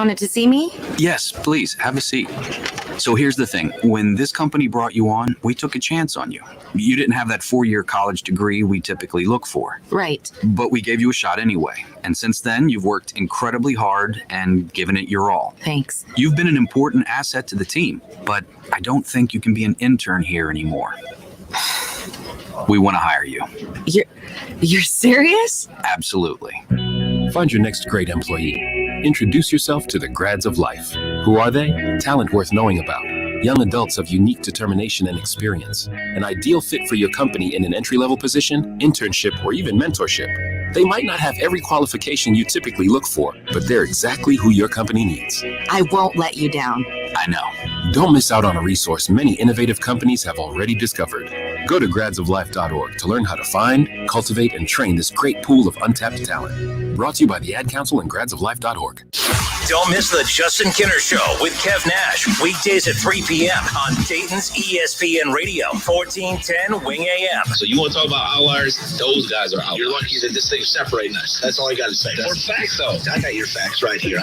Wanted to see me? Yes, please, have a seat. So here's the thing. When this company brought you on, we took a chance on you. You didn't have that 4-year college degree we typically look for. Right. But we gave you a shot anyway. And since then, you've worked incredibly hard and given it your all. Thanks. You've been an important asset to the team, but I don't think you can be an intern here anymore. We want to hire you. You're serious? Absolutely. Find your next great employee. Introduce yourself to the grads of life. Who are they? Talent worth knowing about. Young adults of unique determination and experience. An ideal fit for your company in an entry-level position, internship, or even mentorship. They might not have every qualification you typically look for, but they're exactly who your company needs. I won't let you down. I know. Don't miss out on a resource many innovative companies have already discovered. Go to gradsoflife.org to learn how to find, cultivate, and train this great pool of untapped talent. Brought to you by the Ad Council and gradsoflife.org. Don't miss the Justin Kinner Show with Kev Nash, weekdays at 3 p.m. on Dayton's ESPN Radio, 1410 Wing AM. So you want to talk about outliers? Those guys are outliers. You're lucky that this thing's separating us. That's all I got to say. For facts, though. I got your facts right here.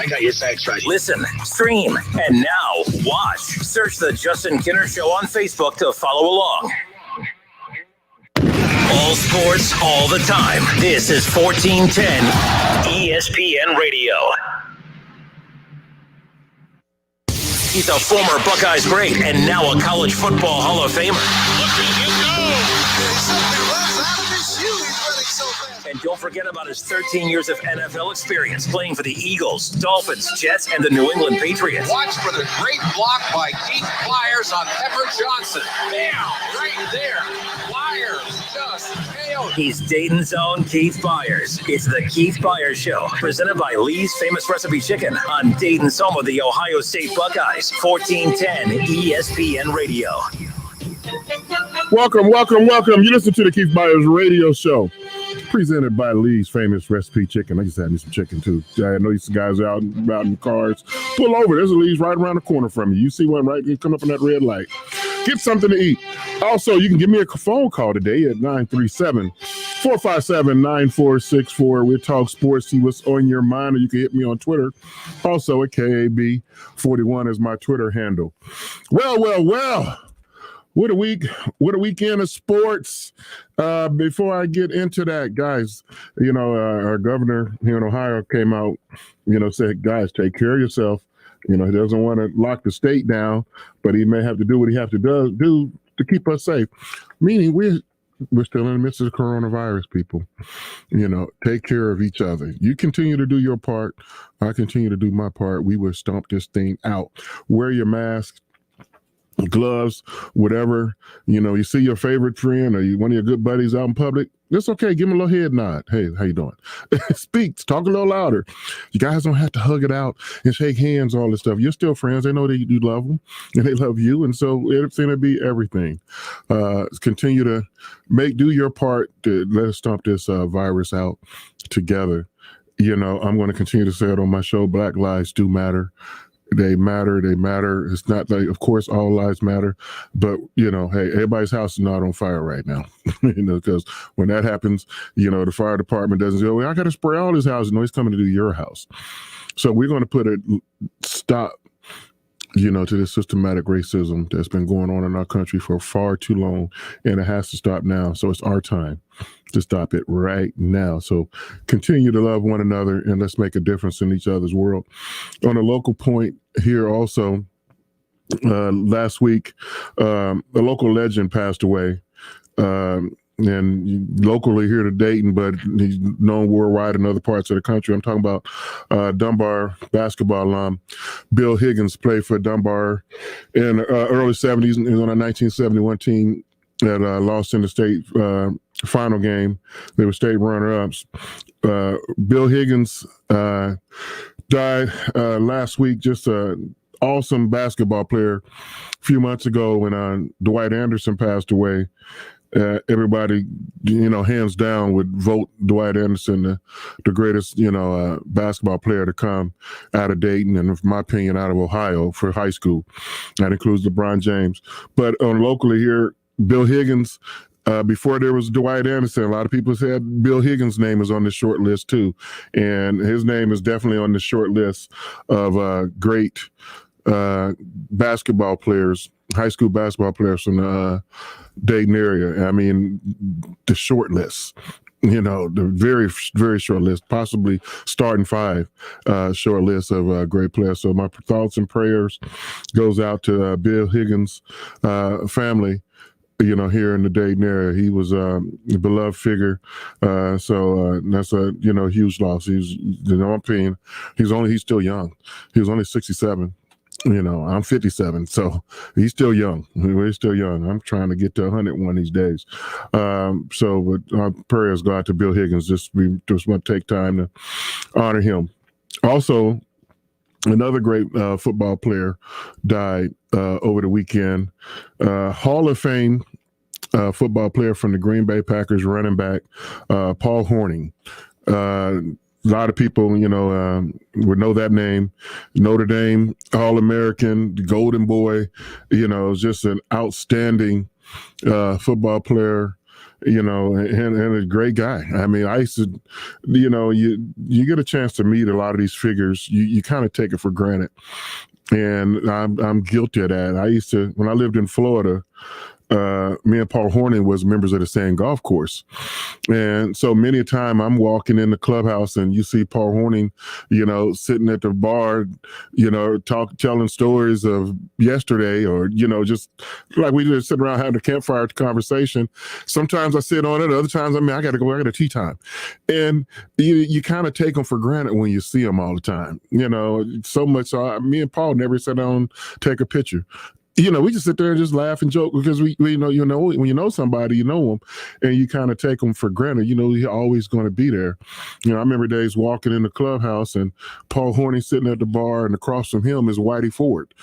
Listen, stream, and now watch. Search the Justin Kinner Show on Facebook to follow along. All sports, all the time. This is 1410 ESPN Radio. He's a former Buckeyes great and now a college football Hall of Famer. Look at him go! And don't forget about his 13 years of NFL experience playing for the Eagles, Dolphins, Jets, and the New England Patriots. Watch for the great block by Keith Byars on Pepper Johnson. Bam! Right there. Byars just nailed it. He's Dayton's own Keith Byars. It's the Keith Byars Show, presented by Lee's Famous Recipe Chicken on Dayton's home of the Ohio State Buckeyes, 1410 ESPN Radio. Welcome. You listen to the Keith Byars Radio Show, presented by Lee's Famous Recipe Chicken. I just had me some chicken, too. I know these guys are out in cars. Pull over. There's a Lee's right around the corner from you. You see one right? You come up in that red light. Get something to eat. Also, you can give me a phone call today at 937-457-9464. We'll talk sports, see what's on your mind, or you can hit me on Twitter. Also at KAB41 is my Twitter handle. Well. What a weekend of sports. Before I get into that, guys, our governor here in Ohio came out, said, guys, take care of yourself. He doesn't want to lock the state down, but he may have to do what he has to do to keep us safe. Meaning we're still in the midst of the coronavirus, people. Take care of each other. You continue to do your part. I continue to do my part. We will stomp this thing out. Wear your mask, gloves, whatever. You see your favorite friend or one of your good buddies out in public, it's okay. Give him a little head nod. Hey, how you doing? Speak, talk a little louder. You guys don't have to hug it out and shake hands, all this stuff. You're still friends. They know that you love them and they love you. And so it's going to be everything. Continue to do your part to let us stomp this virus out together. I'm going to continue to say it on my show. Black lives do matter. They matter. It's not like, of course, all lives matter, but, hey, everybody's house is not on fire right now, because when that happens, the fire department doesn't say, well, I got to spray all his houses. No, he's coming to do your house. So we're going to put a stop, to this systematic racism that's been going on in our country for far too long, and it has to stop now. So it's our time to stop it right now. So continue to love one another and let's make a difference in each other's world. On a local point here also, last week, a local legend passed away. And locally here to Dayton, but he's known worldwide in other parts of the country. I'm talking about Dunbar basketball alum Bill Higgins. Played for Dunbar in the early 70s. He was on a 1971 team that lost in the state final game. They were state runner-ups. Bill Higgins died last week. Just an awesome basketball player. A few months ago when Dwight Anderson passed away, everybody, hands down would vote Dwight Anderson the greatest, basketball player to come out of Dayton and, in my opinion, out of Ohio for high school. That includes LeBron James. But locally here, Bill Higgins Before there was Dwight Anderson, a lot of people said Bill Higgins' name is on the short list too. And his name is definitely on the short list of great basketball players, high school basketball players from the Dayton area. I mean, the short list. The very, very short list, possibly starting 5 short list of great players. So my thoughts and prayers goes out to Bill Higgins' family, here in the Dayton area. He was a beloved figure. So that's a, huge loss. He's, in my opinion, he's still young. He was only 67. I'm 57, so he's still young. He's still young. I'm trying to get to 101 these days. But our prayers go out to Bill Higgins. Just want to take time to honor him. Also, another great football player died over the weekend. Hall of Fame football player from the Green Bay Packers, running back, Paul Hornung. A lot of people, would know that name. Notre Dame, All-American, Golden Boy, just an outstanding football player, and a great guy. I mean, I used to, you get a chance to meet a lot of these figures, you kind of take it for granted. And I'm guilty of that. I used to, when I lived in Florida, me and Paul Hornung was members of the same golf course. And so many a time I'm walking in the clubhouse and you see Paul Hornung, sitting at the bar, telling stories of yesterday, or, just like we just sitting around having a campfire conversation. Sometimes I sit on it. Other times, I got to go, I got a tea time. And you kind of take them for granted when you see them all the time, so much. So me and Paul never sat down and take a picture. We just sit there and just laugh and joke because we when you know somebody, you know them, and you kind of take them for granted. You're always going to be there. I remember days walking in the clubhouse and Paul Hornung sitting at the bar, and across from him is Whitey Ford.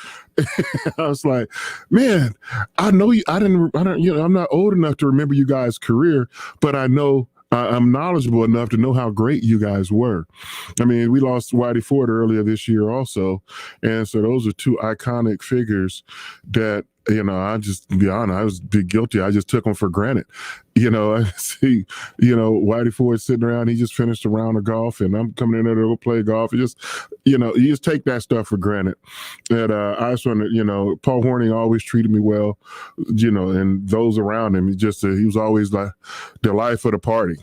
I was like, man, I know you. I'm not old enough to remember you guys' career, but I know. I'm knowledgeable enough to know how great you guys were. I mean, we lost Whitey Ford earlier this year also. And so those are 2 iconic figures that, I just, to be honest, I was guilty. I just took them for granted. I see, Whitey Ford sitting around, he just finished a round of golf and I'm coming in there to go play golf. It just, you just take that stuff for granted. And I just want to, Paul Hornung always treated me well, and those around him, he was always like the life of the party.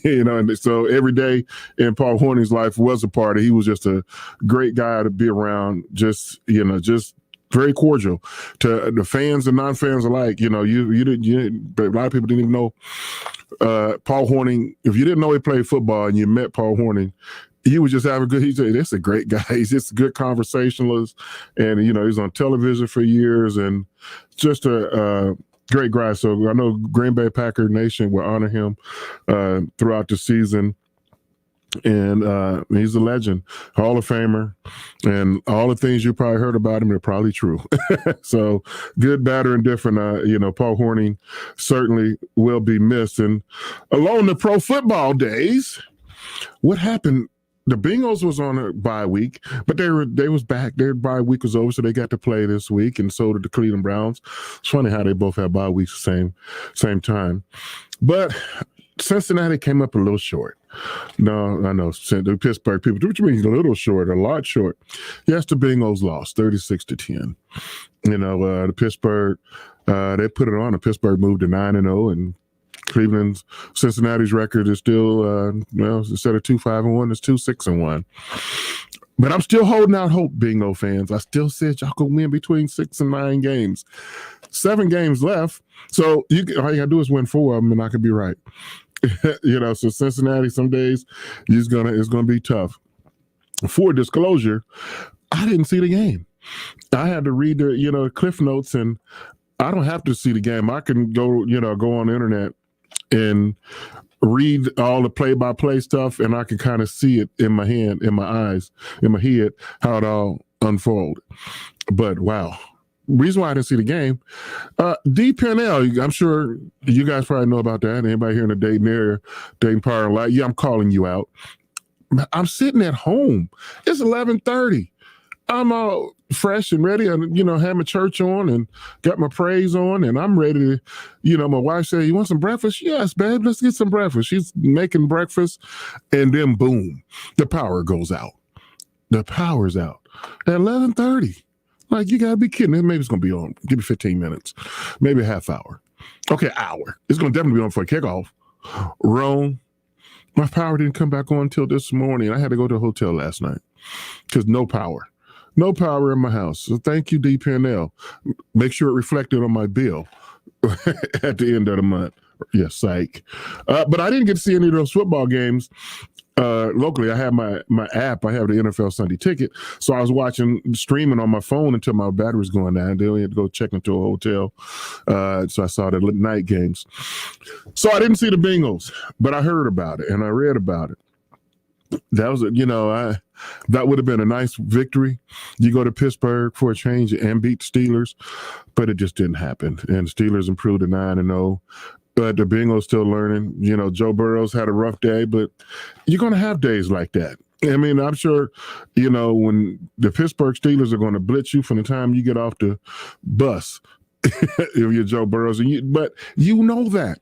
And so every day in Paul Hornung's life was a party. He was just a great guy to be around, just very cordial to the fans and non-fans alike. A lot of people didn't even know Paul Hornung. If you didn't know he played football and you met Paul Hornung, he was just having that's a great guy. He's just a good conversationalist, and he's on television for years, and just a great guy. So I know Green Bay Packer Nation will honor him throughout the season. And he's a legend, Hall of Famer, and all the things you probably heard about him are probably true. So good, bad, or indifferent, Paul Hornung certainly will be missed. And along the pro football days, what happened? The Bengals was on a bye week, but they was back. Their bye week was over, so they got to play this week, and so did the Cleveland Browns. It's funny how they both had bye weeks the same time. But Cincinnati came up a little short. No, I know. The Pittsburgh people, what you mean a little short, a lot short? Yes, the Bengals lost 36-10. The Pittsburgh, they put it on. The Pittsburgh moved to 9-0, and Cincinnati's record is still, instead of 2-5-1, it's 2-6-1. But I'm still holding out hope, Bingo fans. I still said y'all could win between 6 and 9 games. 7 games left. So all you gotta do is win 4 of them, and I could be right. So Cincinnati, some days it's gonna be tough. For disclosure, I didn't see the game. I had to read the cliff notes, and I don't have to see the game. I can go on the internet and read all the play-by-play stuff, and I can kind of see it in my hand, in my eyes, in my head, how it all unfolded. But wow. Reason why I didn't see the game, DPNL, I'm sure you guys probably know about that. Anybody here in the Dayton area, Dayton Power and Light, I'm calling you out. I'm sitting at home. It's 11:30. I'm all fresh and ready, and had my church on and got my praise on, and I'm ready to, my wife said, "You want some breakfast?" "Yes, babe, let's get some breakfast." She's making breakfast, and then boom, the power goes out. The power's out at 11:30. Like, you gotta be kidding. Maybe it's gonna be on. Give me 15 minutes, maybe a half hour. Okay, hour. It's gonna definitely be on for kickoff. Wrong. My power didn't come back on until this morning. I had to go to a hotel last night because no power. No power in my house. So thank you, DPNL. Make sure it reflected on my bill at the end of the month. Yes, psych. But I didn't get to see any of those football games locally. I have my app. I have the NFL Sunday Ticket. So I was streaming on my phone until my battery was going down. Then we had to go check into a hotel. So I saw the night games. So I didn't see the Bengals, but I heard about it and I read about it. That was, that would have been a nice victory. You go to Pittsburgh for a change and beat the Steelers, but it just didn't happen. And the Steelers improved to 9-0. But the Bengals still learning. Joe Burrow's had a rough day, but you're going to have days like that. I mean, I'm sure, when the Pittsburgh Steelers are going to blitz you from the time you get off the bus, if you're Joe Burrows, but you know that.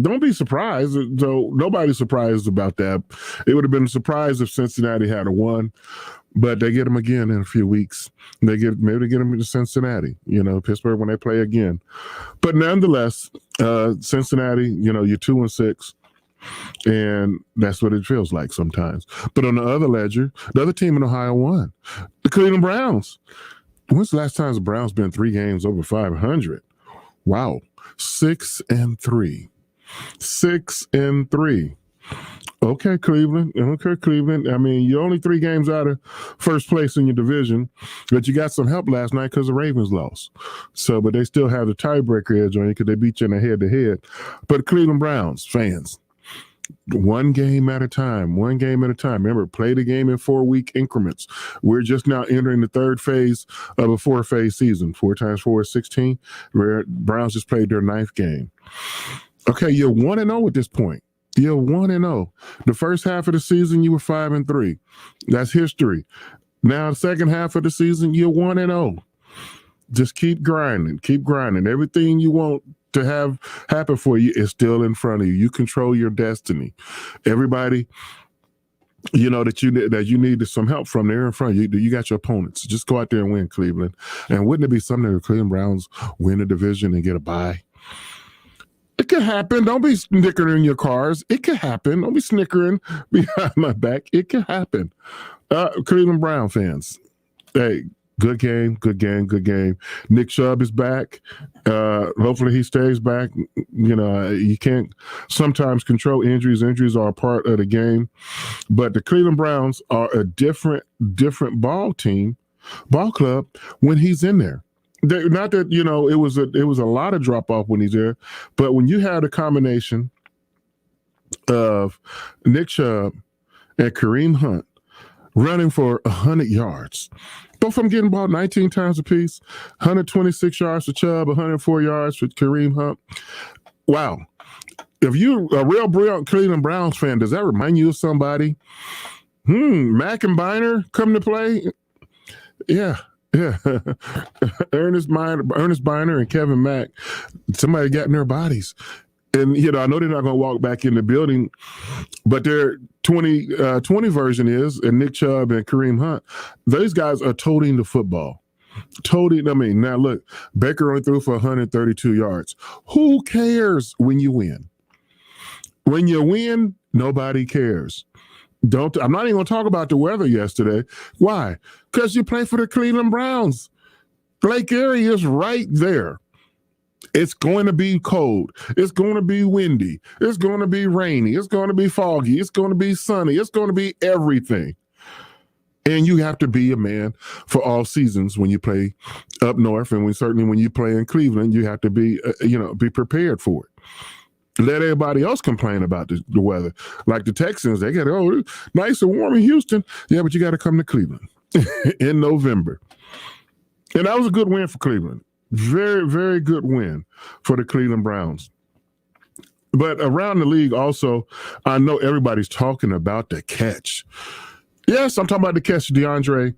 Don't be surprised. So nobody's surprised about that. It would have been a surprise if Cincinnati had won, but they get them again in a few weeks. Maybe they get them to Cincinnati, Pittsburgh when they play again. But nonetheless, Cincinnati, you're 2-6, and that's what it feels like sometimes. But on the other ledger, the other team in Ohio won. The Cleveland Browns. When's the last time the Browns been 3 games over 500? Wow, 6-3. 6-3. Okay, Cleveland. I mean, you're only 3 games out of first place in your division, but you got some help last night because the Ravens lost. So, but they still have the tiebreaker edge on you because they beat you in a head-to-head. But Cleveland Browns fans, one game at a time. Remember, play the game in 4-week increments. We're just now entering the 3rd phase of a 4-phase season. 4 times 4 is 16. Where Browns just played their 9th game. Okay, you're 1-0 at this point. You're 1-0. The first half of the season, you were 5-3. That's history. Now, the second half of the season, you're 1-0. Just keep grinding. Everything you want to have happen for you is still in front of you. You control your destiny. Everybody, that you need some help from there in front of you. You got your opponents. Just go out there and win, Cleveland. And wouldn't it be something that the Cleveland Browns win a division and get a bye? It could happen. Don't be snickering in your cars. It could happen. Don't be snickering behind my back. It could happen. Cleveland Brown fans, hey, good game. Nick Chubb is back. Hopefully he stays back. You can't sometimes control injuries. Injuries are a part of the game. But the Cleveland Browns are a different ball club when he's in there. Not that, it was a lot of drop off when he's there, but when you had a combination of Nick Chubb and Kareem Hunt running for 100 yards, both of them getting ball 19 times apiece, 126 yards for Chubb, 104 yards for Kareem Hunt. Wow. If you're a real brilliant Cleveland Browns fan, does that remind you of somebody? Mack and Biner come to play? Yeah. Ernest Biner and Kevin Mack, somebody got in their bodies. And, I know they're not going to walk back in the building, but their 2020 version is, and Nick Chubb and Kareem Hunt, those guys are toting the football. Now look, Baker only threw for 132 yards. Who cares when you win? When you win, nobody cares. I'm not even going to talk about the weather yesterday. Why? Because you play for the Cleveland Browns. Lake Erie is right there. It's going to be cold. It's going to be windy. It's going to be rainy. It's going to be foggy. It's going to be sunny. It's going to be everything. And you have to be a man for all seasons when you play up north, and certainly when you play in Cleveland, you have to be, be prepared for it. Let everybody else complain about the weather. Like the Texans, they get, nice and warm in Houston. Yeah, but you got to come to Cleveland in November. And that was a good win for Cleveland. Very, very good win for the Cleveland Browns. But around the league also, I know everybody's talking about the catch. Yes, I'm talking about the catch, DeAndre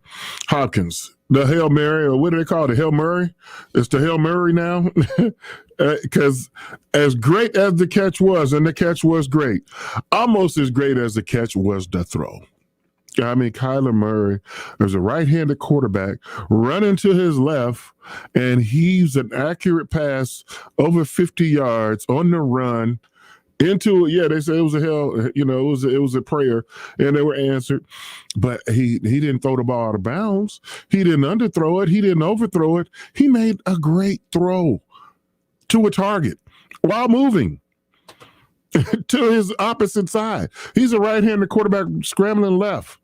Hopkins. The Hail Mary, or what do they call it? The Hail Murray? It's the Hail Murray now. Because as great as the catch was, and the catch was great, almost as great as the catch was the throw. I mean, Kyler Murray is a right-handed quarterback running to his left, and heaves an accurate pass over 50 yards on the run into, they said it was it was a prayer, and they were answered. But he didn't throw the ball out of bounds. He didn't underthrow it. He didn't overthrow it. He made a great throw to a target while moving to his opposite side. He's a right-handed quarterback scrambling left.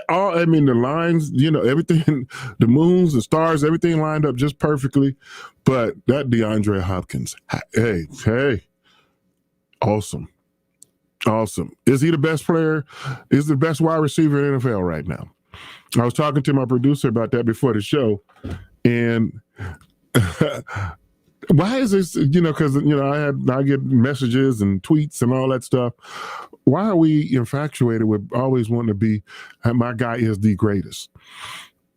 I mean, the lines, everything, the moons, the stars, everything lined up just perfectly. But that DeAndre Hopkins, hey, awesome. Is he the best player? Is the best wide receiver in the NFL right now? I was talking to my producer about that before the show, and why is this, because, I get messages and tweets and all that stuff. Why are we infatuated with always wanting to be, my guy is the greatest?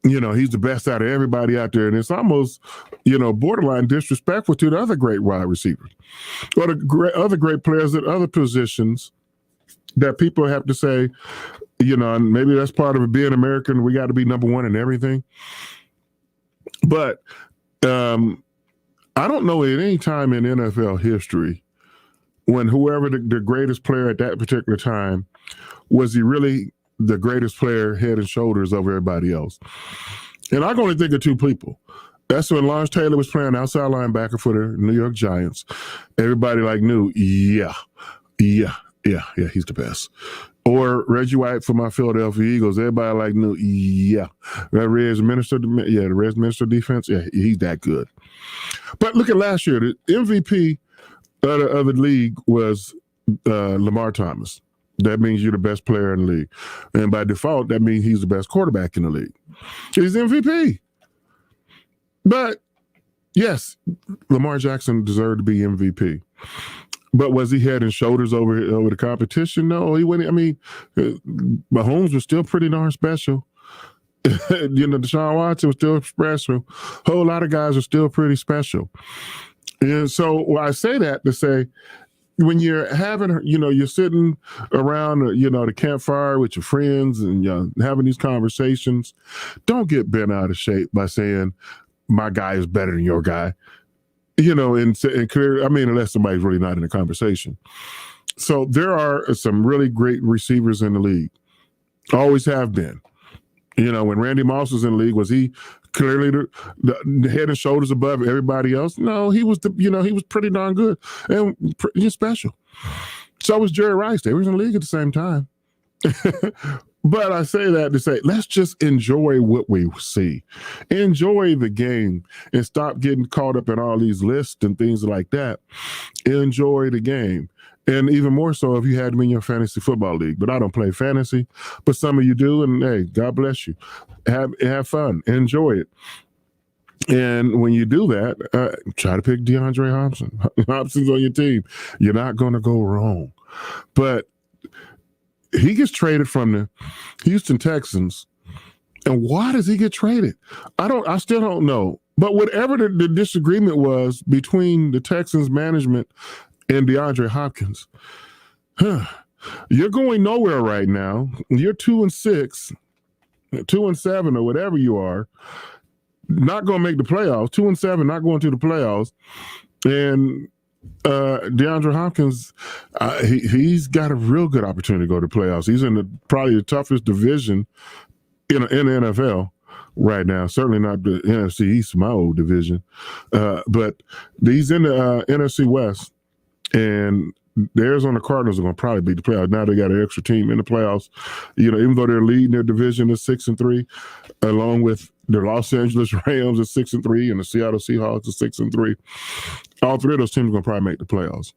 He's the best out of everybody out there. And it's almost, borderline disrespectful to the other great wide receivers or the other great players at other positions that people have to say, and maybe that's part of it being American. We got to be number one in everything. But, I don't know at any time in NFL history when whoever the greatest player at that particular time, was he really the greatest player head and shoulders over everybody else. And I can only think of two people. That's when Lawrence Taylor was playing outside linebacker for the New York Giants. Everybody knew, he's the best. Or Reggie White for my Philadelphia Eagles. Everybody knew, that Reds Minister, the Reds Minister defense, he's that good. But look at last year. The MVP of the league was Lamar Thomas. That means you're the best player in the league. And by default, that means he's the best quarterback in the league. He's MVP. But, yes, Lamar Jackson deserved to be MVP. But was he head and shoulders over the competition? No, he wouldn't. I mean, Mahomes was still pretty darn special. Deshaun Watson was still special. A whole lot of guys are still pretty special. And so I say that to say, when you're having, you're sitting around, the campfire with your friends and having these conversations, don't get bent out of shape by saying, my guy is better than your guy. And clear, unless somebody's really not in the conversation. So there are some really great receivers in the league. Always have been. When Randy Moss was in the league, was he clearly the head and shoulders above everybody else? No, he was he was pretty darn good and pretty special. So was Jerry Rice. They were in the league at the same time. But I say that to say, let's just enjoy what we see. Enjoy the game and stop getting caught up in all these lists and things like that. Enjoy the game. And even more so if you had me in your fantasy football league. But I don't play fantasy, but some of you do. And hey, God bless you. Have fun. Enjoy it. And when you do that, try to pick DeAndre Hopkins. Hopkins on your team. You're not going to go wrong. But he gets traded from the Houston Texans. And why does he get traded? I still don't know. But whatever the disagreement was between the Texans management and DeAndre Hopkins, you're going nowhere right now. You're 2-6, 2-7, or whatever you are, not going to make the playoffs. 2-7, not going to the playoffs. And DeAndre Hopkins, he's got a real good opportunity to go to the playoffs. He's in probably the toughest division in the NFL right now. Certainly not the NFC East, my old division. But he's in the NFC West. And the Arizona Cardinals are going to probably beat the playoffs. Now they got an extra team in the playoffs. Even though they're leading their division at 6-3, along with the Los Angeles Rams at 6-3 and the Seattle Seahawks at 6-3. All three of those teams are going to probably make the playoffs.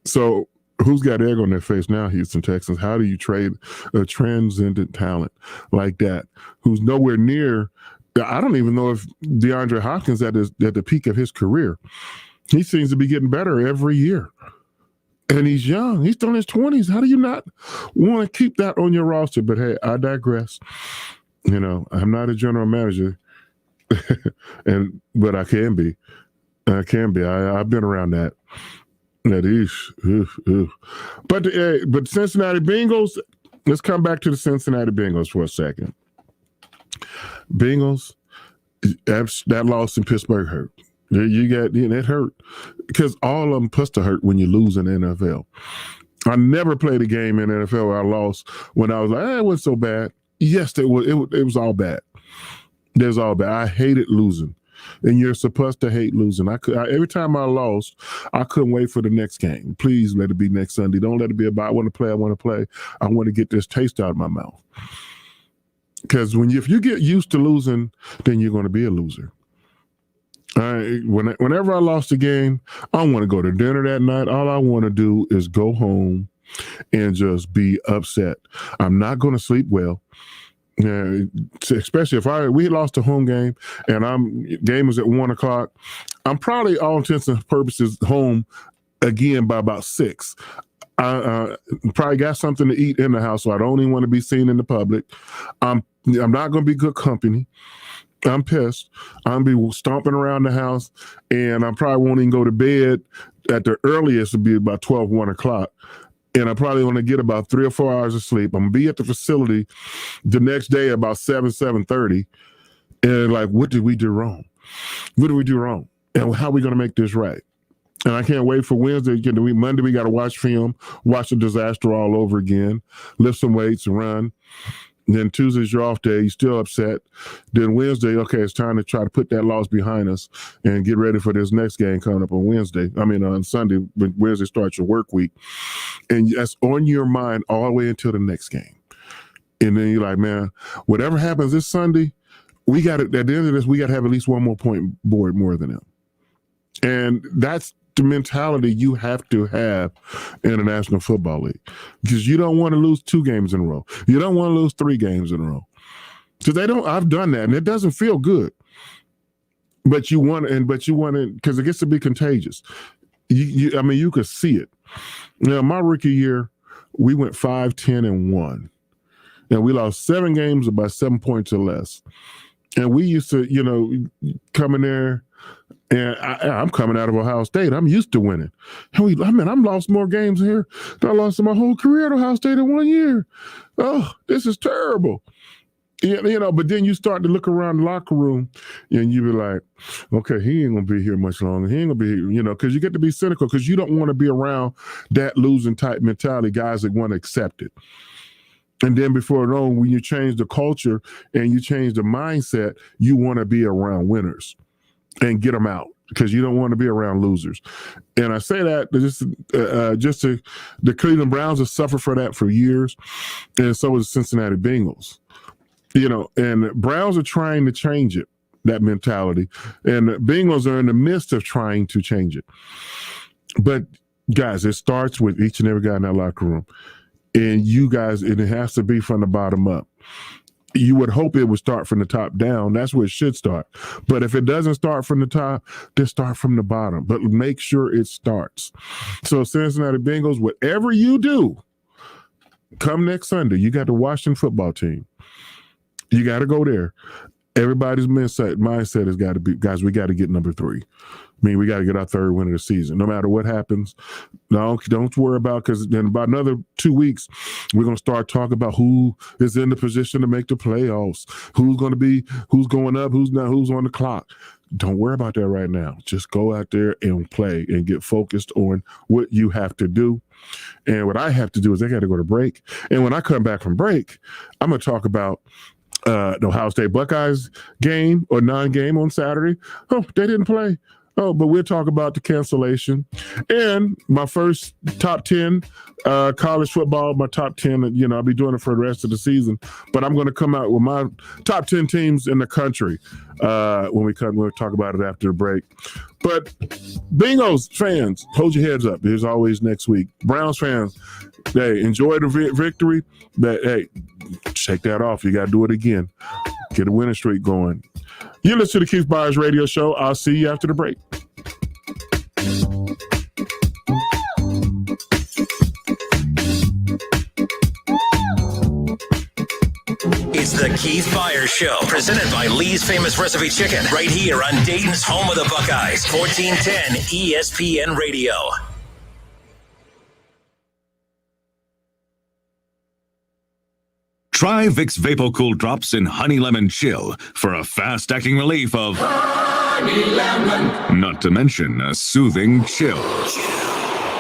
So who's got egg on their face now, Houston Texans? How do you trade a transcendent talent like that who's nowhere near? I don't even know if DeAndre Hopkins at the peak of his career. He seems to be getting better every year. And he's young. He's still in his 20s. How do you not want to keep that on your roster? But hey, I digress. You know, I'm not a general manager, but I can be. I've been around that. That is. But Cincinnati Bengals. Let's come back to the Cincinnati Bengals for a second. Bengals. That loss in Pittsburgh hurt. It hurt because all of them supposed to hurt when you lose in the NFL. I never played a game in the NFL where I lost when I was like, it wasn't so bad. Yes, it was all bad. It was all bad. I hated losing, and you're supposed to hate losing. Every time I lost, I couldn't wait for the next game. Please let it be next Sunday. Don't let it be about I want to play. I want to get this taste out of my mouth. Because if you get used to losing, then you're going to be a loser. Whenever I lost a game, I want to go to dinner that night. All I want to do is go home and just be upset. I'm not going to sleep well. Especially if we lost a home game and game was at 1:00. I'm probably all intents and purposes home again by about 6. I probably got something to eat in the house, so I don't even want to be seen in the public. I'm not going to be good company. I'm pissed. I'm going to be stomping around the house, and I probably won't even go to bed at the earliest. It'll be about 1 o'clock. And I probably want to get about 3 or 4 hours of sleep. I'm going to be at the facility the next day about 7:30. And like, what did we do wrong? What did we do wrong? And how are we going to make this right? And I can't wait for Wednesday. Monday, we got to watch film, watch the disaster all over again, lift some weights, run. And then Tuesday's your off day. You're still upset. Then Wednesday, okay, it's time to try to put that loss behind us and get ready for this next game coming up on Sunday, when Wednesday starts your work week. And that's on your mind all the way until the next game. And then you're like, man, whatever happens this Sunday, at the end of this, we got to have at least one more point board more than them. And that's the mentality you have to have in the National Football League, because you don't want to lose 2 games in a row. You don't want to lose 3 games in a row, because I've done that and it doesn't feel good. But you want to, because it gets to be contagious. You could see it. Now, my rookie year, we went 5-10-1, and we lost 7 games by 7 points or less. And we used to, come in there. And I'm coming out of Ohio State. I'm used to winning. And I've lost more games here than I lost in my whole career at Ohio State in 1 year. Oh, this is terrible. But then you start to look around the locker room and you be like, okay, he ain't going to be here much longer. He ain't going to be here, because you get to be cynical because you don't want to be around that losing type mentality, guys that want to accept it. And then before long, when you change the culture and you change the mindset, you want to be around winners and get them out, because you don't want to be around losers. And I say that the Cleveland Browns have suffered for that for years, and so is the Cincinnati Bengals. And the Browns are trying to change it, that mentality, and the Bengals are in the midst of trying to change it. But guys, it starts with each and every guy in that locker room, and you guys, and it has to be from the bottom up. You would hope it would start from the top down. That's where it should start. But if it doesn't start from the top, then start from the bottom. But make sure it starts. So Cincinnati Bengals, whatever you do, come next Sunday, you got the Washington football team. You got to go there. Everybody's mindset has got to be, guys, we got to get number 3. We got to get our 3rd win of the season, no matter what happens. No, don't worry about, because then about another 2 weeks, we're going to start talking about who is in the position to make the playoffs, who's going up, who's not, who's on the clock. Don't worry about that right now. Just go out there and play and get focused on what you have to do. And what I have to do is I got to go to break. And when I come back from break, I'm going to talk about the Ohio State Buckeyes game or non-game on Saturday. Oh, they didn't play. Oh, but we'll talk about the cancellation and my first top 10 college football, my top 10, I'll be doing it for the rest of the season, but I'm going to come out with my top 10 teams in the country when we'll talk about it after the break. But Bengals fans, hold your heads up. There's always next week. Browns fans, hey, enjoy the victory, but hey, shake that off. You got to do it again. Get a winning streak going. You listen to the Keith Byars Radio Show. I'll see you after the break. Keith Byars Show, presented by Lee's Famous Recipe Chicken, right here on Dayton's home of the Buckeyes, 1410 ESPN Radio. Try Vicks VapoCool Drops in Honey Lemon Chill for a fast-acting relief of honey lemon, not to mention a soothing chill.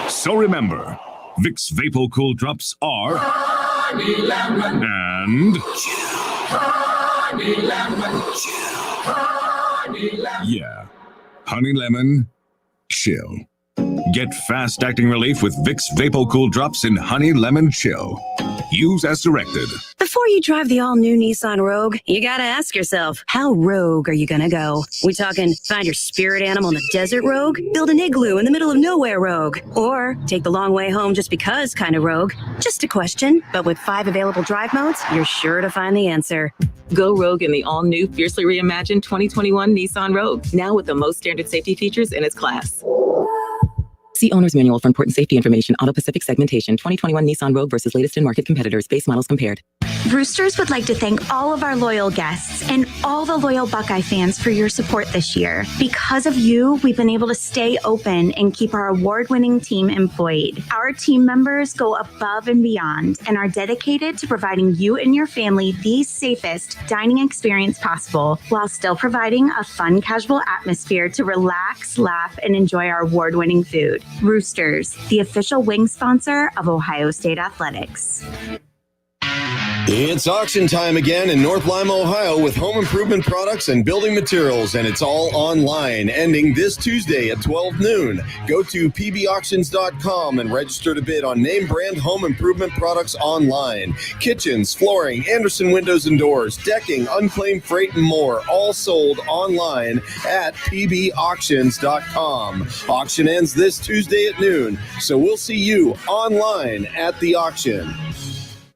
So remember, Vicks VapoCool Drops are honey lemon and honey lemon, honey lemon. Yeah, honey lemon chill. Get fast-acting relief with Vicks VapoCool Drops in Honey Lemon Chill. Use as directed. Before you drive the all-new Nissan Rogue, you gotta ask yourself, how rogue are you gonna go? We talking find your spirit animal in the desert rogue? Build an igloo in the middle of nowhere rogue? Or take the long way home just because kind of rogue? Just a question, but with 5 available drive modes, you're sure to find the answer. Go rogue in the all-new, fiercely reimagined 2021 Nissan Rogue, now with the most standard safety features in its class. See Owner's Manual for important safety information. Auto Pacific segmentation. 2021 Nissan Rogue versus latest in market competitors. Base models compared. Roosters would like to thank all of our loyal guests and all the loyal Buckeye fans for your support this year. Because of you, we've been able to stay open and keep our award-winning team employed. Our team members go above and beyond and are dedicated to providing you and your family the safest dining experience possible while still providing a fun, casual atmosphere to relax, laugh, and enjoy our award-winning food. Roosters, the official wing sponsor of Ohio State Athletics. It's auction time again in North Lima, Ohio, with home improvement products and building materials, and it's all online, ending this Tuesday at 12 noon. Go to pbauctions.com and register to bid on name brand home improvement products online. Kitchens, flooring, Anderson windows and doors, decking, unclaimed freight, and more, all sold online at pbauctions.com. Auction ends this Tuesday at noon, so we'll see you online at the auction.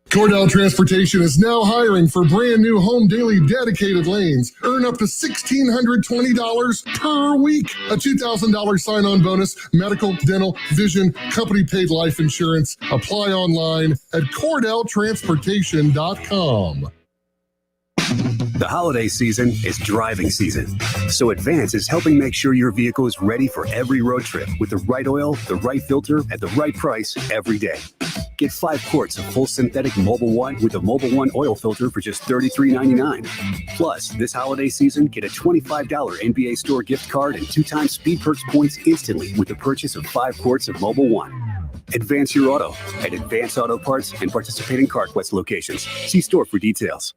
Cordell Transportation is now hiring for brand new home daily dedicated lanes. Earn up to $1,620 per week. A $2,000 sign-on bonus, medical, dental, vision, company paid life insurance. Apply online at CordellTransportation.com. The holiday season is driving season, so Advance is helping make sure your vehicle is ready for every road trip with the right oil, the right filter, at the right price every day. Get 5 quarts of full synthetic Mobil 1 with the Mobil 1 oil filter for just $33.99. Plus, this holiday season, get a $25 NBA store gift card and 2 times Speed Perks points instantly with the purchase of 5 quarts of Mobil 1. Advance your auto at Advance Auto Parts and participating CarQuest locations. See store for details.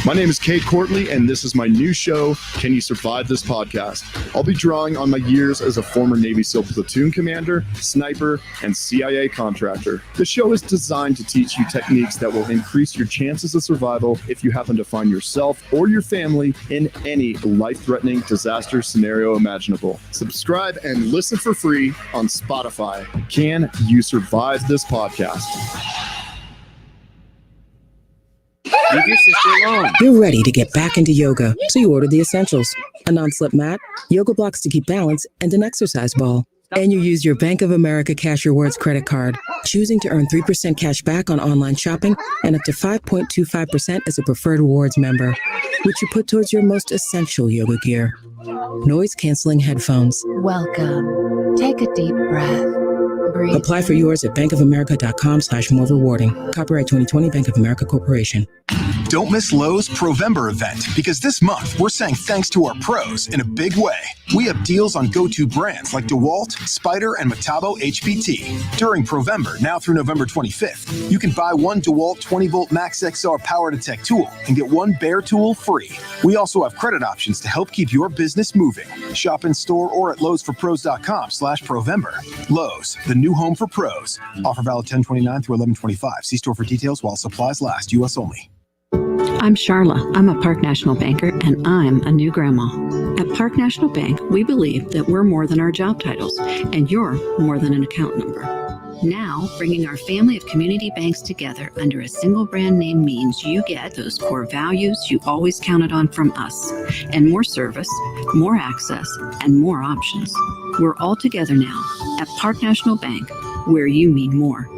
My name is Kate Courtley, and this is my new show, Can You Survive This Podcast? I'll be drawing on my years as a former Navy SEAL platoon commander, sniper, and CIA contractor. The show is designed to teach you techniques that will increase your chances of survival if you happen to find yourself or your family in any life-threatening disaster scenario imaginable. Subscribe and listen for free on Spotify. Can You Survive This Podcast? Leave your sister alone. You're ready to get back into yoga, so you order the essentials. A non-slip mat, yoga blocks to keep balance, and an exercise ball. And you use your Bank of America Cash Rewards credit card, choosing to earn 3% cash back on online shopping and up to 5.25% as a preferred rewards member, which you put towards your most essential yoga gear. Noise-canceling headphones. Welcome. Take a deep breath. Breathe. Apply for yours at bankofamerica.com/more rewarding. Copyright 2020 Bank of America Corporation. Don't miss Lowe's Provember event, because this month we're saying thanks to our pros in a big way. We have deals on go-to brands like DeWalt, Spyder, and Metabo HPT. During Provember, now through November 25th, you can buy one DeWalt 20-volt Max XR Power Detect tool and get one Bear tool free. We also have credit options to help keep your business moving. Shop in store or at lowesforpros.com/Provember. Lowe's, the new home for pros. Offer valid 10/29 through 11/25. See store for details while supplies last. U.S. only. I'm Charla. I'm a Park National banker, and I'm a new grandma. At Park National Bank, we believe that we're more than our job titles, and you're more than an account number. Now, bringing our family of community banks together under a single brand name means you get those core values you always counted on from us, and more service, more access, and more options. We're all together now at Park National Bank, where you mean more.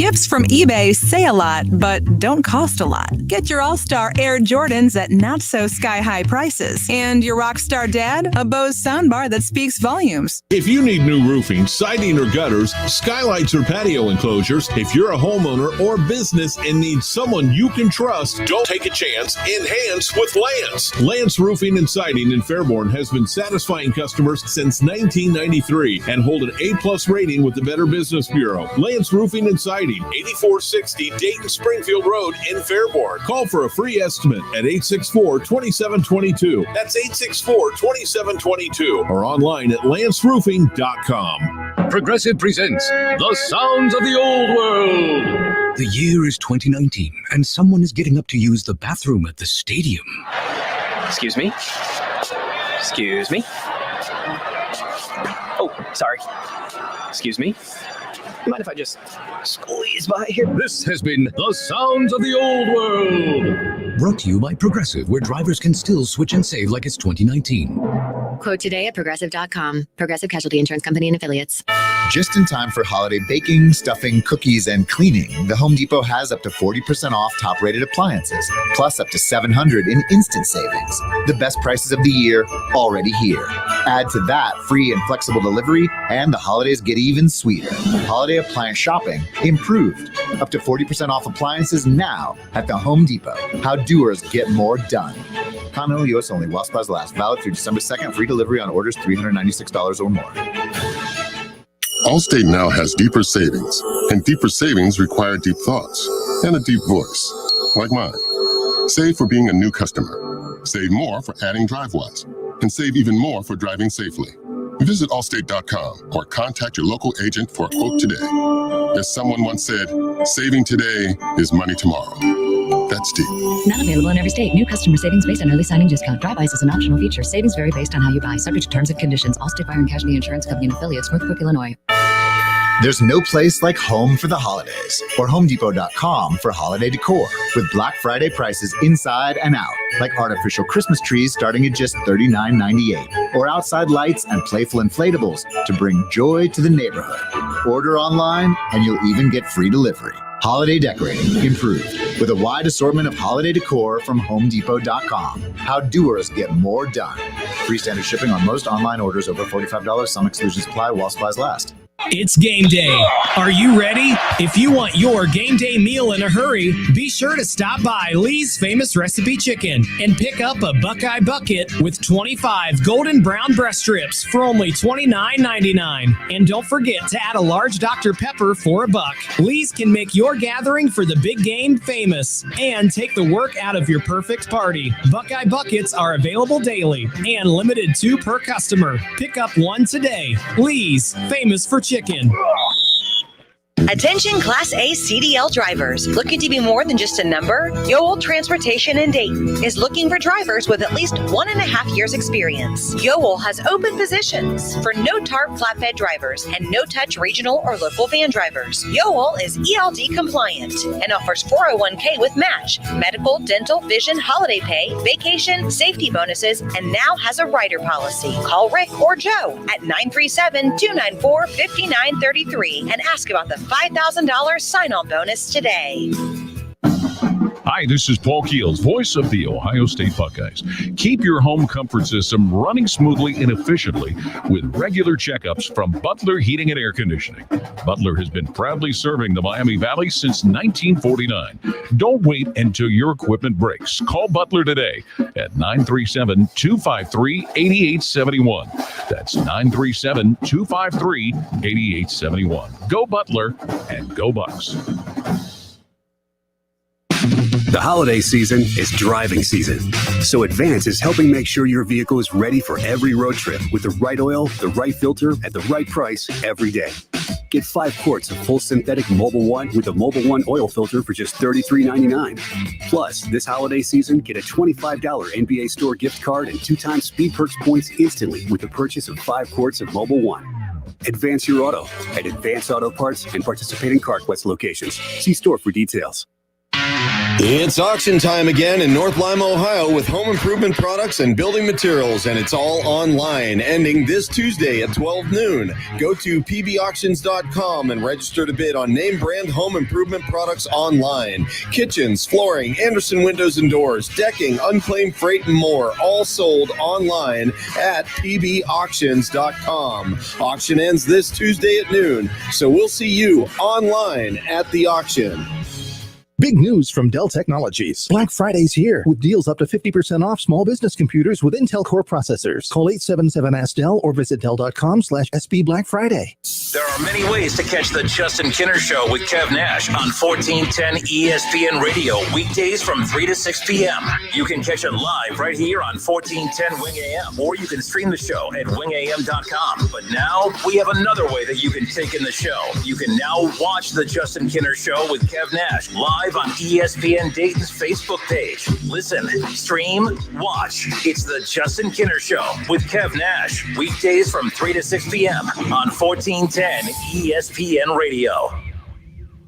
Gifts from eBay say a lot, but don't cost a lot. Get your All-Star Air Jordans at not-so-sky-high prices. And your Rockstar Dad, a Bose soundbar that speaks volumes. If you need new roofing, siding, or gutters, skylights, or patio enclosures, if you're a homeowner or business and need someone you can trust, don't take a chance. Enhance with Lance. Lance Roofing and Siding in Fairborn has been satisfying customers since 1993 and hold an A+ rating with the Better Business Bureau. Lance Roofing and Siding, 8460 Dayton Springfield Road in Fairborn. Call for a free estimate at 864-2722. That's 864-2722 or online at lanceroofing.com. Progressive presents The Sounds of the Old World. The year is 2019, and someone is getting up to use the bathroom at the stadium. Excuse me? Excuse me? Oh, sorry. Excuse me? You mind if I just squeeze by here? This has been The Sounds of the Old World. Brought to you by Progressive, where drivers can still switch and save like it's 2019. Quote today at Progressive.com. Progressive Casualty Insurance Company and Affiliates. Just in time for holiday baking, stuffing, cookies, and cleaning, the Home Depot has up to 40% off top-rated appliances, plus up to $700 in instant savings. The best prices of the year already here. Add to that free and flexible delivery, and the holidays get even sweeter. Holiday appliance shopping improved. Up to 40% off appliances now at the Home Depot. How doers get more done. Continental U.S. only while supplies last. Valid through December 2nd. Free delivery on orders $396 or more. Allstate now has deeper savings, and deeper savings require deep thoughts and a deep voice, like mine. Save for being a new customer. Save more for adding DriveWise, and save even more for driving safely. Visit Allstate.com or contact your local agent for a quote today. As someone once said, saving today is money tomorrow. That's deep. Not available in every state. New customer savings based on early signing discount. DriveWise is an optional feature. Savings vary based on how you buy. Subject to terms and conditions. Allstate Fire and Casualty Insurance Company and Affiliates, Northbrook, Illinois. There's no place like home for the holidays, or HomeDepot.com for holiday decor, with Black Friday prices inside and out, like artificial Christmas trees starting at just $39.98, or outside lights and playful inflatables to bring joy to the neighborhood. Order online, and you'll even get free delivery. Holiday decorating improved with a wide assortment of holiday decor from HomeDepot.com. How doers get more done. Free standard shipping on most online orders over $45. Some exclusions apply while supplies last. It's game day. Are you ready? If you want your game day meal in a hurry, be sure to stop by Lee's Famous Recipe Chicken and pick up a Buckeye Bucket with 25 golden brown breast strips for only $29.99. And don't forget to add a large Dr. Pepper for $1. Lee's can make your gathering for the big game famous and take the work out of your perfect party. Buckeye Buckets are available daily and limited 2 per customer. Pick up one today. Lee's, famous for chicken. Attention Class A CDL drivers. Looking to be more than just a number? Yoel Transportation in Dayton is looking for drivers with at least 1.5 years experience. Yoel has open positions for no-tarp flatbed drivers and no-touch regional or local van drivers. Yoel is ELD compliant and offers 401k with match, medical, dental, vision, holiday pay, vacation, safety bonuses, and now has a rider policy. Call Rick or Joe at 937-294-5933 and ask about the $5,000 sign-on bonus today. Hi, this is Paul Keels, voice of the Ohio State Buckeyes. Keep your home comfort system running smoothly and efficiently with regular checkups from Butler Heating and Air Conditioning. Butler has been proudly serving the Miami Valley since 1949. Don't wait until your equipment breaks. Call Butler today at 937-253-8871. That's 937-253-8871. Go Butler and go Bucks. The holiday season is driving season, so Advance is helping make sure your vehicle is ready for every road trip with the right oil, the right filter, at the right price every day. Get 5 quarts of full synthetic Mobil 1 with the Mobil 1 oil filter for just $33.99. Plus, this holiday season, get a $25 NBA store gift card and 2 times Speed Perks points instantly with the purchase of 5 quarts of Mobil 1. Advance your auto at Advance Auto Parts and participating CarQuest locations. See store for details. It's auction time again in North Lima, Ohio with home improvement products and building materials, and it's all online, ending this Tuesday at 12 noon. Go to pbauctions.com and register to bid on name brand home improvement products online. Kitchens, flooring, Anderson windows and doors, decking, unclaimed freight, and more, all sold online at pbauctions.com. Auction ends this Tuesday at noon, so we'll see you online at the auction. Big news from Dell Technologies. Black Friday's here with deals up to 50% off small business computers with Intel Core processors. Call 877-ASK-DELL or visit Dell.com/SB Black Friday. There are many ways to catch the Justin Kinner Show with Kev Nash on 1410 ESPN Radio, weekdays from 3 to 6 p.m. You can catch it live right here on 1410 Wing AM, or you can stream the show at wingam.com. But now we have another way that you can take in the show. You can now watch the Justin Kinner Show with Kev Nash live on ESPN Dayton's Facebook page. Listen, stream, watch. It's the Justin Kinner Show with Kev Nash, weekdays from 3 to 6 p.m. on 1410 ESPN Radio.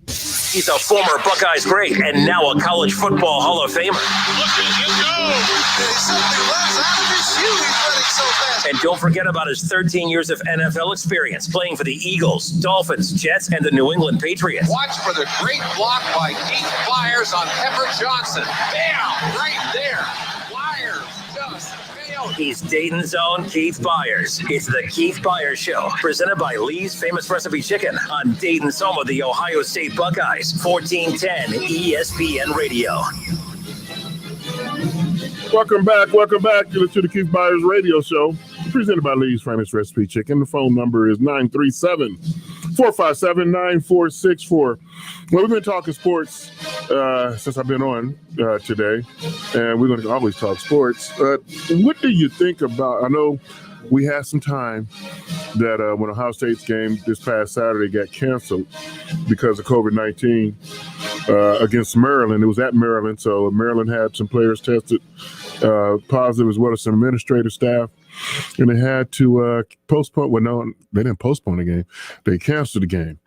He's a former Buckeyes great and now a college football Hall of Famer. Look at him go! He simply runs out of his shoe. He's running so fast. And don't forget about his 13 years of NFL experience playing for the Eagles, Dolphins, Jets, and the New England Patriots. Watch for the great block by Keith Byars on Pepper Johnson. Bam! Right there. Byars just failed. He's Dayton's own Keith Byars. It's the Keith Byars Show, presented by Lee's Famous Recipe Chicken on Dayton's home of the Ohio State Buckeyes, 1410 ESPN Radio. Welcome back to the Keith Byars Radio Show, presented by Lee's Famous Recipe Chicken. The phone number is 937-457-9464. Well, we've been talking sports since I've been on today, and we're going to always talk sports. What do you think about, I know we had some time that when Ohio State's game this past Saturday got canceled because of COVID-19 against Maryland. It was at Maryland, so Maryland had some players tested positive as well as some administrative staff, and they had to postpone. Well, no, they didn't postpone the game. They canceled the game.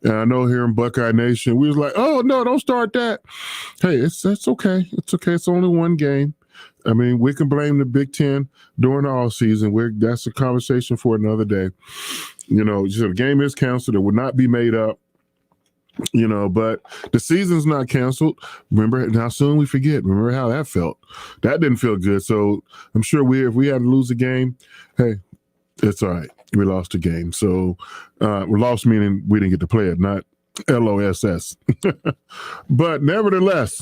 And I know here in Buckeye Nation, we was like, oh, no, don't start that. Hey, it's okay. It's okay. It's only one game. I mean, we can blame the Big Ten during the all season. That's a conversation for another day. You know, so the game is canceled. It will not be made up. You know, but the season's not canceled. Remember how soon we forget. Remember how that felt. That didn't feel good. So I'm sure if we had to lose a game, hey, it's all right. We lost a game. So we lost meaning we didn't get to play it, not LOSS. But nevertheless,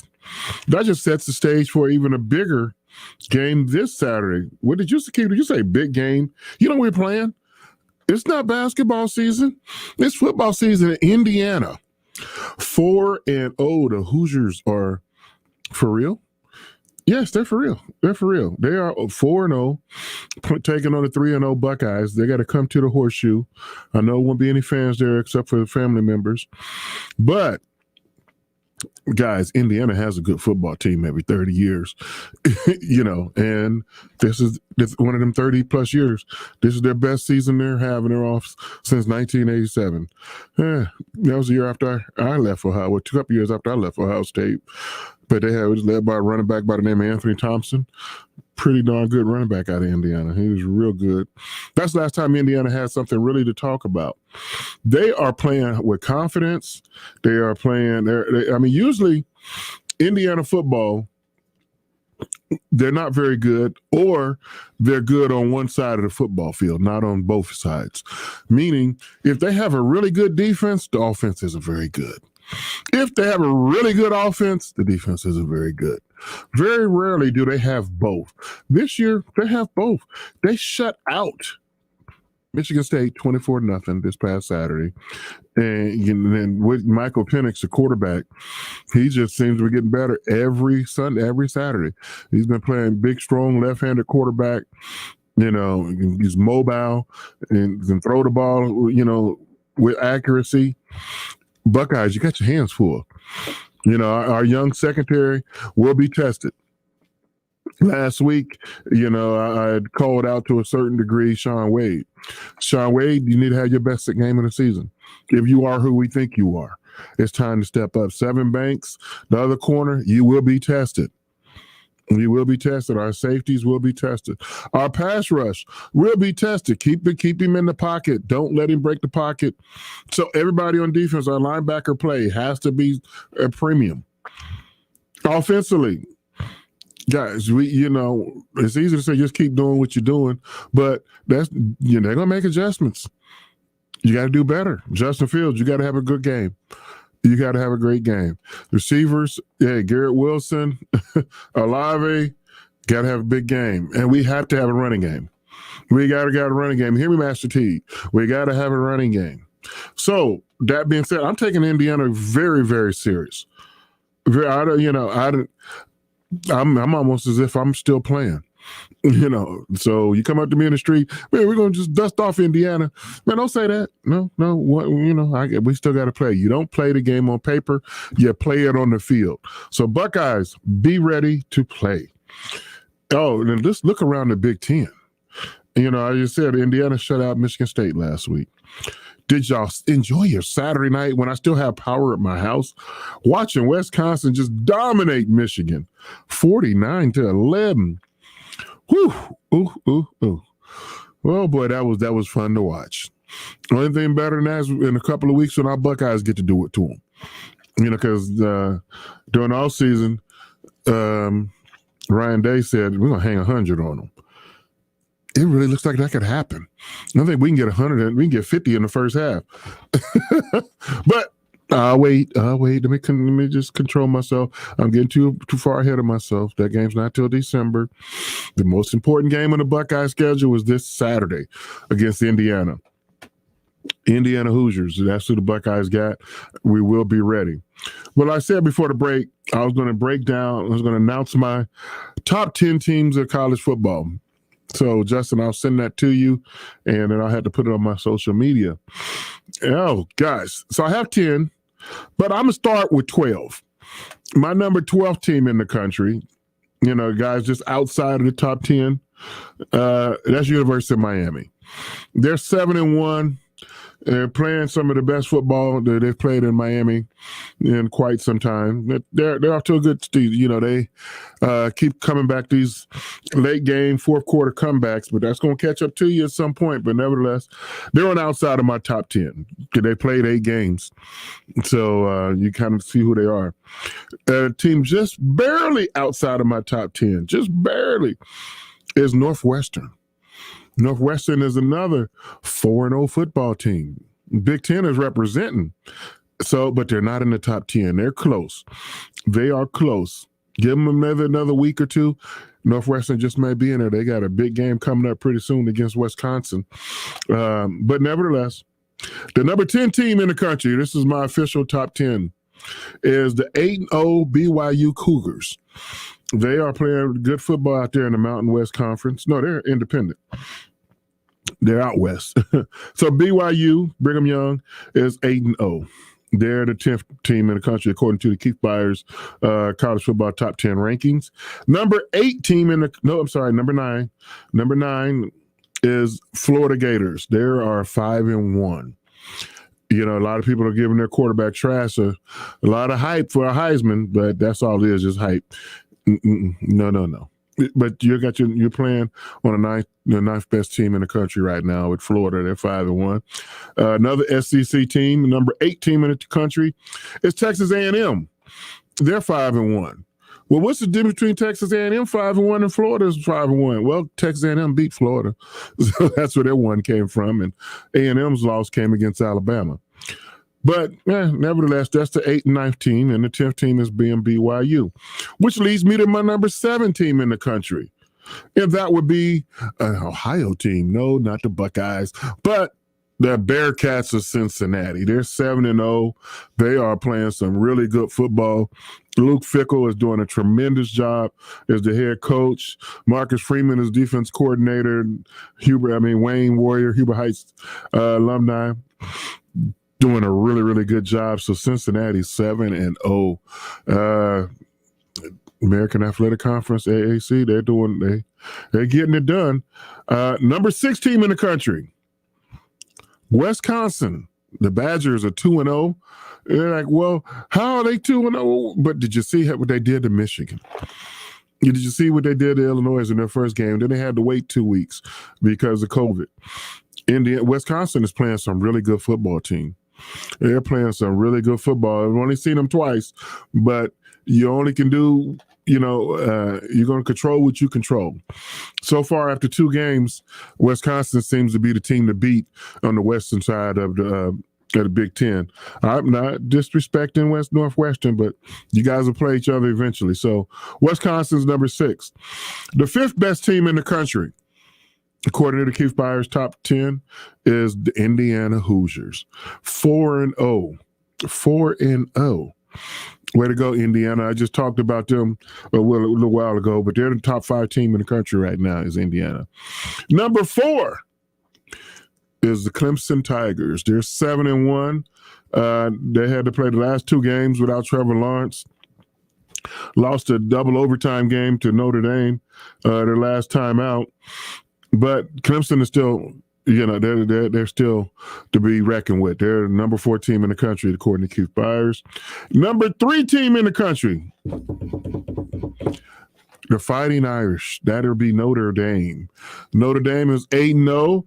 that just sets the stage for even a bigger game this Saturday. What did you say? Big game? You know we're playing? It's not basketball season. It's football season in Indiana. 4-0. The Hoosiers are for real? Yes, they're for real. They're for real. They are 4-0, taking on the 3-0 Buckeyes. They got to come to the Horseshoe. I know there won't be any fans there except for the family members. But guys, Indiana has a good football team every 30 years, you know, and this is one of them 30 plus years. This is their best season they're having. They're off since 1987. That was the year after I left Ohio. Well, a couple years after I left Ohio State. But it was led by a running back by the name of Anthony Thompson. Pretty darn good running back out of Indiana. He was real good. That's the last time Indiana had something really to talk about. They are playing with confidence. They are playing. Usually Indiana football, they're not very good, or they're good on one side of the football field, not on both sides. Meaning, if they have a really good defense, the offense isn't very good. If they have a really good offense, the defense isn't very good. Very rarely do they have both. This year, they have both. They shut out Michigan State 24-0 this past Saturday. And then with Michael Penix, the quarterback, he just seems to be getting better every Sunday, every Saturday. He's been playing big, strong, left-handed quarterback. You know, he's mobile and can throw the ball, you know, with accuracy. Buckeyes, you got your hands full. You know, our young secondary will be tested. Last week, you know, I had called out to a certain degree Shaun Wade. Shaun Wade, you need to have your best game of the season if you are who we think you are. it's time to step up. Seven Banks, the other corner, you will be tested. You will be tested. Our safeties will be tested. Our pass rush will be tested. Keep him in the pocket. Don't let him break the pocket. So everybody on defense, our linebacker play has to be a premium. Offensively, guys, it's easy to say just keep doing what you're doing, but they're gonna make adjustments. You got to do better. Justin Fields, you got to have a good game. You got to have a great game. Receivers, Garrett Wilson, Olave, got to have a big game. And we have to have a running game. We got to a running game. Hear me, Master T. We got to have a running game. So that being said, I'm taking Indiana very, very serious. I'm almost as if I'm still playing. So you come up to me in the street, man, we're going to just dust off Indiana. Man, don't say that. No, we still got to play. You don't play the game on paper. You play it on the field. So Buckeyes, be ready to play. Oh, and just look around the Big Ten. I just said Indiana shut out Michigan State last week. Did y'all enjoy your Saturday night when I still have power at my house? Watching Wisconsin just dominate Michigan, 49-11. Whew, ooh. Well, boy, that was fun to watch. Only thing better than that is in a couple of weeks when our Buckeyes get to do it to them. Because during all season, Ryan Day said, we're going to hang 100 on them. It really looks like that could happen. I think we can get 100 and we can get 50 in the first half. But I'll wait. Let me just control myself. I'm getting too far ahead of myself. That game's not till December. The most important game on the Buckeye schedule was this Saturday against Indiana. Indiana Hoosiers. That's who the Buckeyes got. We will be ready. Well, I said before the break, I was going to announce my top 10 teams of college football. So, Justin, I'll send that to you, and then I'll have to put it on my social media. Oh, guys. So I have 10, but I'm going to start with 12. My number 12 team in the country, guys, just outside of the top 10, that's University of Miami. They're 7-1. They're playing some of the best football that they've played in Miami in quite some time. They're off to a good speed. They keep coming back these late game, fourth quarter comebacks, but that's going to catch up to you at some point. But nevertheless, they're on the outside of my top 10. They played 8 games. So you kind of see who they are. A team just barely outside of my top 10, just barely, is Northwestern. Northwestern is another 4-0 football team. Big Ten is representing. But they're not in the top 10. They're close. They are close. Give them another week or two. Northwestern just may be in there. They got a big game coming up pretty soon against Wisconsin. But nevertheless, the number 10 team in the country, this is my official top 10, is the 8-0 BYU Cougars. They are playing good football out there in the Mountain West Conference. No, they're independent. They're out west. So BYU, Brigham Young, is 8-0. They're the 10th team in the country, according to the Keith Byars college football top 10 rankings. Number 9. Number 9 is Florida Gators. They are 5-1. A lot of people are giving their quarterback trash a lot of hype for a Heisman, but that's all it is, just hype. No. But you're playing on the ninth best team in the country right now with Florida. They're 5-1. Another SEC team, number 8 team in the country, is Texas A&M. They're 5-1. Well, what's the difference between Texas A&M 5-1 and Florida's 5-1? Well, Texas A&M beat Florida, so that's where their one came from, and A&M's loss came against Alabama. But nevertheless, that's the 8th and 9th team, and the 10th team is being BYU, which leads me to my number 7 team in the country. And that would be an Ohio team. No, not the Buckeyes, but the Bearcats of Cincinnati. They're 7-0. They are playing some really good football. Luke Fickell is doing a tremendous job as the head coach. Marcus Freeman is defense coordinator. Wayne Warrior, Huber Heights alumni, doing a really, really good job. So Cincinnati 7-0. American Athletic Conference, AAC, they're getting it done. Number 6 team in the country, Wisconsin. The Badgers are 2-0. They're like, well, how are they 2-0? But did you see what they did to Michigan? Did you see what they did to Illinois in their first game? Then they had to wait 2 weeks because of COVID. Wisconsin is playing some really good football team. They're playing some really good football. I've only seen them twice, but you only can do, you're going to control what you control. So far, after 2 games, Wisconsin seems to be the team to beat on the western side of the Big Ten. I'm not disrespecting Northwestern, but you guys will play each other eventually. So Wisconsin's number 6. The 5th best team in the country, according to Keith Byars' top 10, is the Indiana Hoosiers. 4-0. 4-0. Way to go, Indiana. I just talked about them a little while ago, but they're the top 5 team in the country right now is Indiana. Number 4 is the Clemson Tigers. They're 7-1. They had to play the last 2 games without Trevor Lawrence. Lost a double overtime game to Notre Dame their last time out. But Clemson is still, they're still to be reckoned with. They're the number 4 team in the country, according to Keith Byars. Number 3 team in the country, the Fighting Irish. That'll be Notre Dame. Notre Dame is 8-0.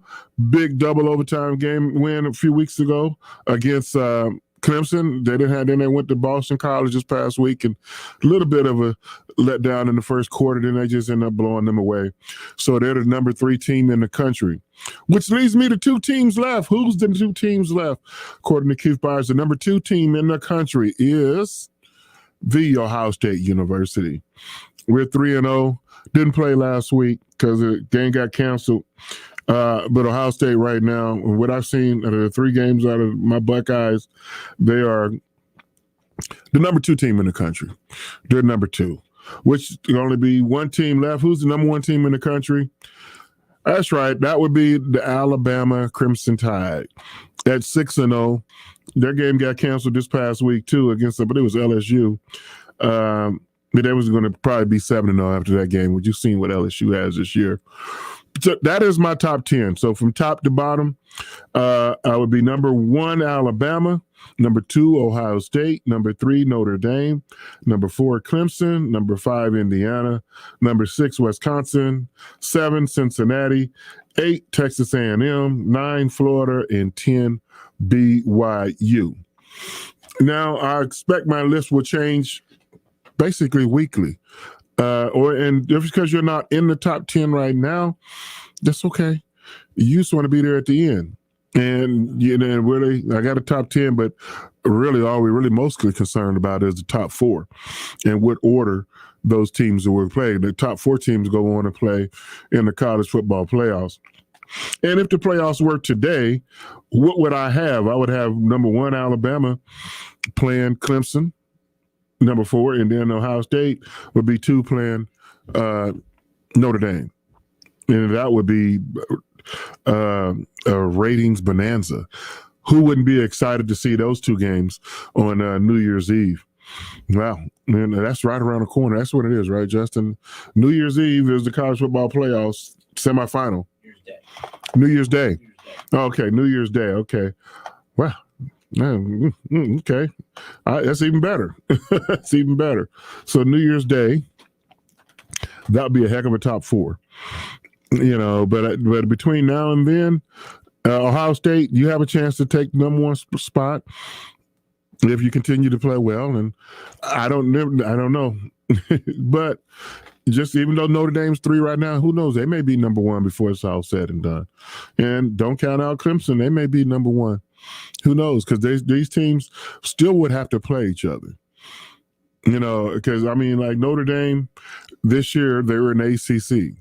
Big double overtime game win a few weeks ago against Clemson. Then they went to Boston College this past week, and a little bit of a letdown in the first quarter. Then they just ended up blowing them away. So they're the number 3 team in the country, which leaves me to 2 teams left. Who's the 2 teams left? According to Keith Byars, the number 2 team in the country is the Ohio State University. We're 3-0. Didn't play last week because the game got canceled. But Ohio State right now, what I've seen out of the 3 games out of my Buckeyes, they are the number 2 team in the country. They're number 2, which can only be 1 team left. Who's the number 1 team in the country? That's right. That would be the Alabama Crimson Tide at 6-0. Their game got canceled this past week too against them, but it was LSU. But they was going to probably be 7-0 after that game. You've seen what LSU has this year. So that is my top 10. So from top to bottom, I would be number 1, Alabama, number 2, Ohio State, number 3, Notre Dame, number 4, Clemson, number 5, Indiana, number 6, Wisconsin, 7, Cincinnati, 8, Texas A&M, 9, Florida, and 10, BYU. Now, I expect my list will change basically weekly. And just because you're not in the top 10 right now, that's okay. You just want to be there at the end. And, really, I got a top 10, but really all we're really mostly concerned about is the top 4 and what order those teams will play. The top 4 teams go on to play in the college football playoffs. And if the playoffs were today, what would I have? I would have number 1, Alabama playing Clemson. Number 4, and then Ohio State would be 2 playing Notre Dame. And that would be a ratings bonanza. Who wouldn't be excited to see those 2 games on New Year's Eve? Wow, man, that's right around the corner. That's what it is, right, Justin? New Year's Eve is the college football playoffs semifinal. New Year's Day. Okay, New Year's Day. Okay. Wow. Okay, that's even better. That's even better. So New Year's Day, that would be a heck of a top 4, But between now and then, Ohio State, you have a chance to take the number 1 spot if you continue to play well. And I don't know, but just even though Notre Dame's 3 right now, who knows? They may be number 1 before it's all said and done. And don't count out Clemson; they may be number 1. Who knows? Because these teams still would have to play each other. Because, like Notre Dame, this year they were in ACC.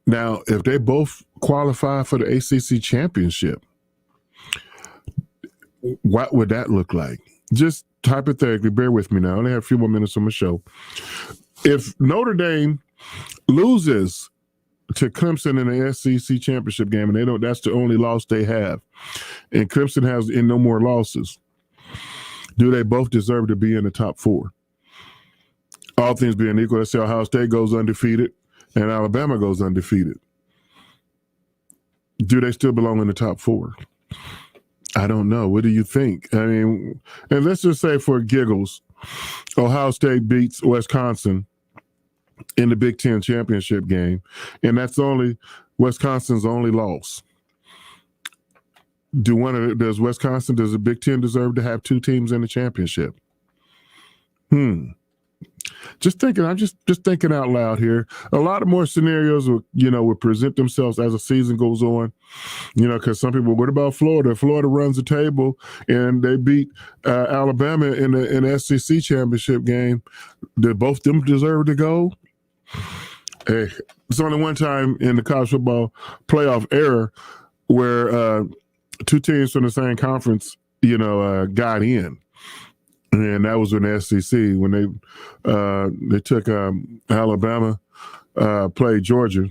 Now, if they both qualify for the ACC championship, what would that look like? Just hypothetically, bear with me now. I only have a few more minutes on my show. If Notre Dame loses to Clemson in the SEC championship game, and that's the only loss they have, and Clemson has no more losses, do they both deserve to be in the top 4? All things being equal, let's say Ohio State goes undefeated and Alabama goes undefeated. Do they still belong in the top 4? I don't know. What do you think? I mean, and let's just say for giggles, Ohio State beats Wisconsin in the Big Ten championship game, and that's only Wisconsin's only loss. Does the Big Ten deserve to have two teams in the championship? I'm just thinking out loud here. A lot of more scenarios will present themselves as the season goes on. Because some people, what about Florida? Florida runs the table and they beat Alabama in the SEC championship game. Did both them deserve to go? Hey, it's only one time in the college football playoff era where two teams from the same conference, got in. And that was in the SEC when they took Alabama, played Georgia,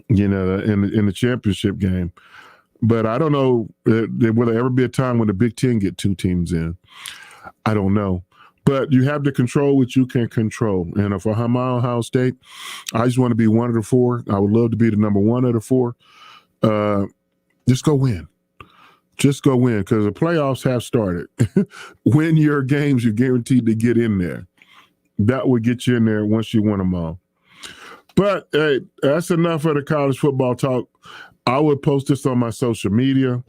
in the championship game. But I don't know will there ever be a time when the Big Ten get two teams in. I don't know. But you have to control what you can control. And for Ohio State, I just want to be one of the four. I would love to be the number one of the four. Just go win. Just go win, because the playoffs have started. Win your games, you're guaranteed to get in there. That will get you in there once you win them all. But hey, that's enough of the college football talk. I would post this on my social media,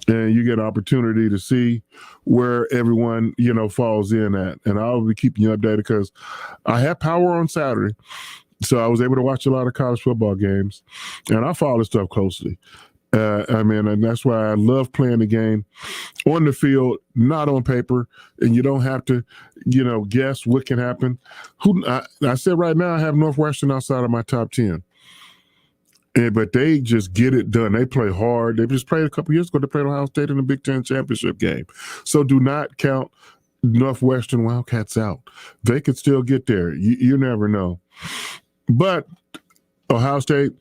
and you get an opportunity to see where everyone, falls in at. And I'll be keeping you updated because I had power on Saturday. So I was able to watch a lot of college football games, and I follow this stuff closely. And that's why I love playing the game on the field, not on paper, and you don't have to, guess what can happen. I said right now I have Northwestern outside of my top 10. But they just get it done. They play hard. They just played a couple years ago. They played Ohio State in the Big Ten championship game. So do not count Northwestern Wildcats out. They could still get there. You never know. But Ohio State,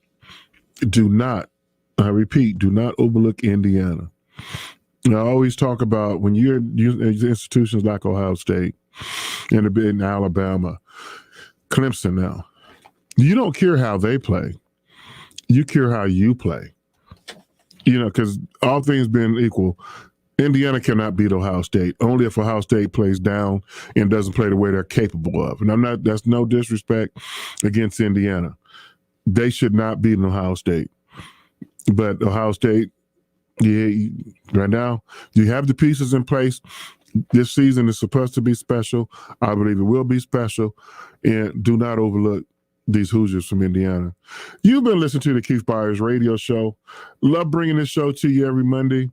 I repeat, do not overlook Indiana. I always talk about when you're institutions like Ohio State and in Alabama, Clemson now, you don't care how they play. You care how you play. Because all things being equal, Indiana cannot beat Ohio State, only if Ohio State plays down and doesn't play the way they're capable of. And that's no disrespect against Indiana. They should not beat Ohio State. But Ohio State, right now, you have the pieces in place. This season is supposed to be special. I believe it will be special. And do not overlook these Hoosiers from Indiana. You've been listening to the Keith Byars radio show. Love bringing this show to you every Monday.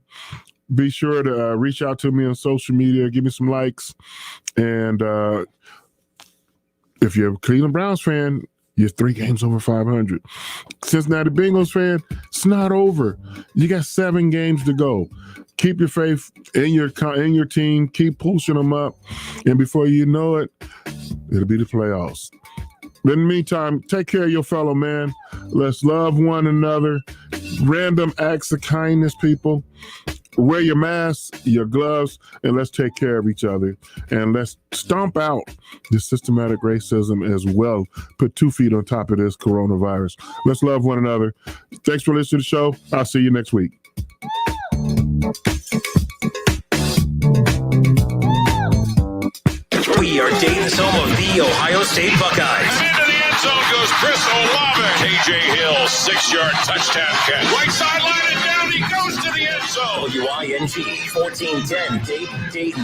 Be sure to reach out to me on social media. Give me some likes. And if you're a Cleveland Browns fan, you're 3 games over 500. Cincinnati Bengals fan, it's not over. You got 7 games to go. Keep your faith in your team. Keep pushing them up. And before you know it, it'll be the playoffs. But in the meantime, take care of your fellow man. Let's love one another. Random acts of kindness, people. Wear your mask, your gloves, and let's take care of each other. And let's stomp out the systematic racism as well. Put 2 feet on top of this coronavirus. Let's love one another. Thanks for listening to the show. I'll see you next week. We are Dayton's home of the Ohio State Buckeyes. Into the end zone goes Chris Olave. KJ Hill, 6-yard touchdown catch. Right sideline and down he goes to the end zone. WING 1410 Dayton.